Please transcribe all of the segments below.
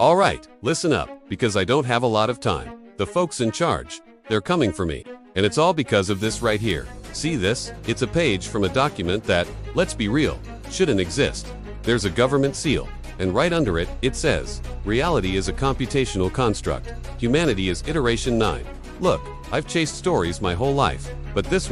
Alright, listen up, because I don't have a lot of time. The folks in charge, they're coming for me. And it's all because of this right here. See this? It's a page from a document that, let's be real, shouldn't exist. There's a government seal, and right under it, it says, reality is a computational construct. Humanity is iteration 9. Look, I've chased stories my whole life, but this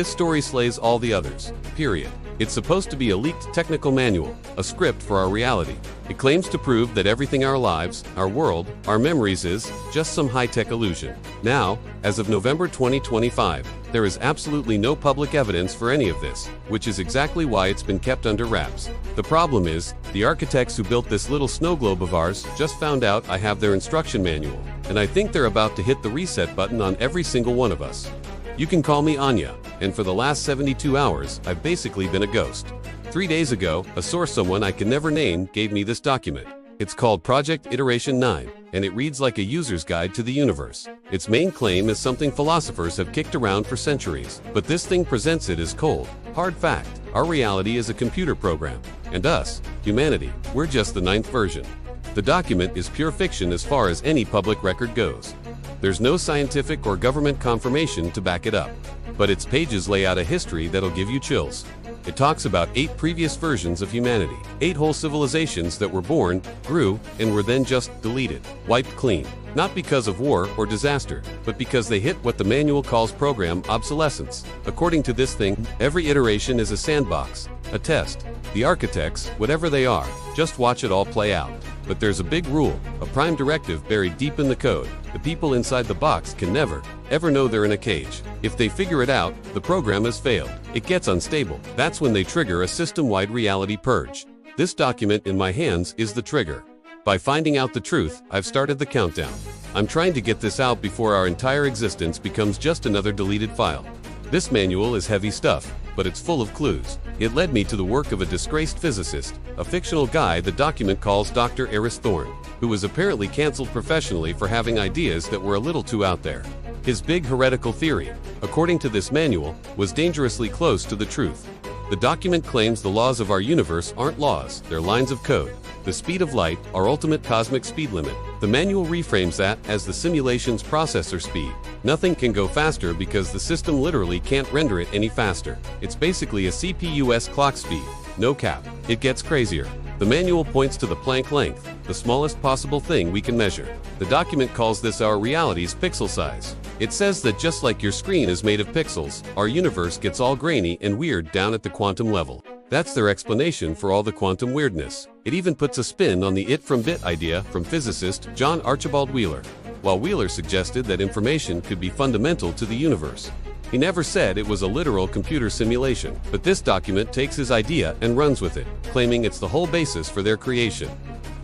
story slays all the others, period. It's supposed to be a leaked technical manual, a script for our reality. It claims to prove that everything our lives, our world, our memories is just some high-tech illusion. Now, as of November 2025, there is absolutely no public evidence for any of this, which is exactly why it's been kept under wraps. The problem is, the architects who built this little snow globe of ours just found out I have their instruction manual, and I think they're about to hit the reset button on every single one of us. You can call me Anya, and for the last 72 hours, I've basically been a ghost. 3 days ago, a source someone I can never name gave me this document. It's called Project Iteration 9, and it reads like a user's guide to the universe. Its main claim is something philosophers have kicked around for centuries, but this thing presents it as cold, hard fact. Our reality is a computer program, and us, humanity, we're just the 9th version. The document is pure fiction as far as any public record goes. There's no scientific or government confirmation to back it up, but its pages lay out a history that'll give you chills. It talks about 8 previous versions of humanity, 8 whole civilizations that were born, grew, and were then just deleted, wiped clean. Not because of war or disaster, but because they hit what the manual calls program obsolescence. According to this thing, every iteration is a sandbox, a test. The architects, whatever they are, just watch it all play out. But there's a big rule, a prime directive buried deep in the code. The people inside the box can never, ever know they're in a cage. If they figure it out, the program has failed. It gets unstable. That's when they trigger a system-wide reality purge. This document in my hands is the trigger. By finding out the truth, I've started the countdown. I'm trying to get this out before our entire existence becomes just another deleted file. This manual is heavy stuff, but it's full of clues. It led me to the work of a disgraced physicist, a fictional guy the document calls Dr. Eris Thorne, who was apparently canceled professionally for having ideas that were a little too out there. His big heretical theory, according to this manual, was dangerously close to the truth. The document claims the laws of our universe aren't laws, they're lines of code. The speed of light, our ultimate cosmic speed limit. The manual reframes that as the simulation's processor speed. Nothing can go faster because the system literally can't render it any faster. It's basically a CPU's clock speed. No cap. It gets crazier. The manual points to the Planck length, the smallest possible thing we can measure. The document calls this our reality's pixel size. It says that just like your screen is made of pixels, our universe gets all grainy and weird down at the quantum level. That's their explanation for all the quantum weirdness. It even puts a spin on the it from bit idea from physicist John Archibald Wheeler, while Wheeler suggested that information could be fundamental to the universe. He never said it was a literal computer simulation, but this document takes his idea and runs with it, claiming it's the whole basis for their creation.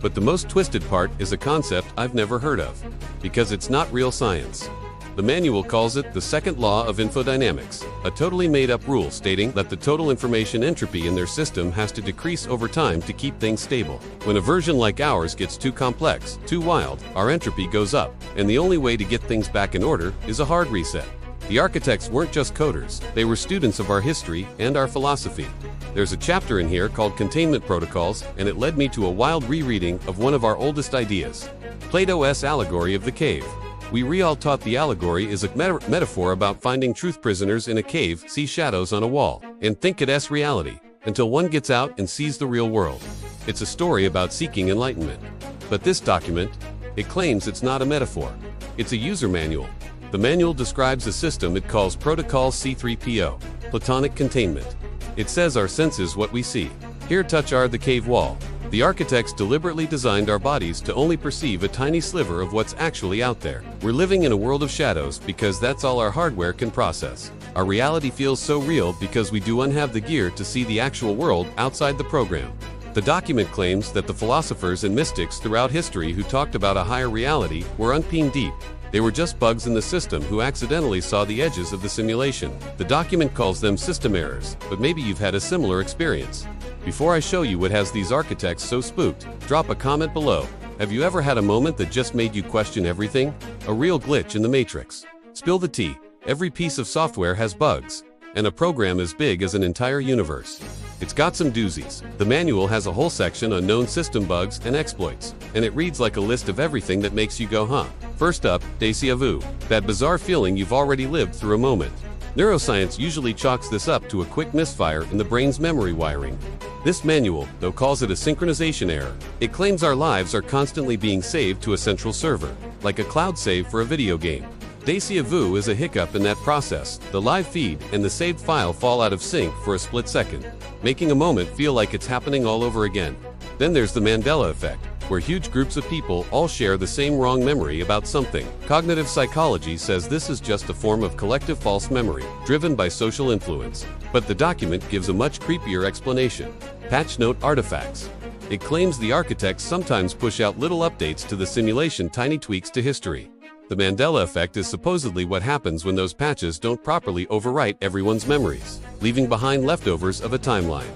But the most twisted part is a concept I've never heard of, because it's not real science. The manual calls it the second law of infodynamics, a totally made-up rule stating that the total information entropy in their system has to decrease over time to keep things stable. When a version like ours gets too complex, too wild, our entropy goes up, and the only way to get things back in order is a hard reset. The architects weren't just coders, they were students of our history and our philosophy. There's a chapter in here called Containment Protocols, and it led me to a wild rereading of one of our oldest ideas, Plato's allegory of the cave. We all taught the allegory is a metaphor about finding truth prisoners in a cave, see shadows on a wall, and think it's reality, until one gets out and sees the real world. It's a story about seeking enlightenment. But this document, it claims it's not a metaphor. It's a user manual. The manual describes a system it calls Protocol C3PO, Platonic Containment. It says our senses what we see. Here touch the cave wall. The architects deliberately designed our bodies to only perceive a tiny sliver of what's actually out there. We're living in a world of shadows because that's all our hardware can process. Our reality feels so real because we don't have the gear to see the actual world outside the program. The document claims that the philosophers and mystics throughout history who talked about a higher reality were unpeen deep. They were just bugs in the system who accidentally saw the edges of the simulation. The document calls them system errors, but maybe you've had a similar experience. Before I show you what has these architects so spooked, drop a comment below. Have you ever had a moment that just made you question everything? A real glitch in the matrix. Spill the tea. Every piece of software has bugs, and a program as big as an entire universe. It's got some doozies. The manual has a whole section on known system bugs and exploits, and it reads like a list of everything that makes you go, huh? First up, déjà vu, that bizarre feeling you've already lived through a moment. Neuroscience usually chalks this up to a quick misfire in the brain's memory wiring. This manual, though, calls it a synchronization error. It claims our lives are constantly being saved to a central server, like a cloud save for a video game. Déjà vu is a hiccup in that process. The live feed and the saved file fall out of sync for a split second, making a moment feel like it's happening all over again. Then there's the Mandela effect, where huge groups of people all share the same wrong memory about something. Cognitive psychology says this is just a form of collective false memory, driven by social influence. But the document gives a much creepier explanation. Patch note artifacts. It claims the architects sometimes push out little updates to the simulation, tiny tweaks to history. The Mandela effect is supposedly what happens when those patches don't properly overwrite everyone's memories, leaving behind leftovers of a timeline.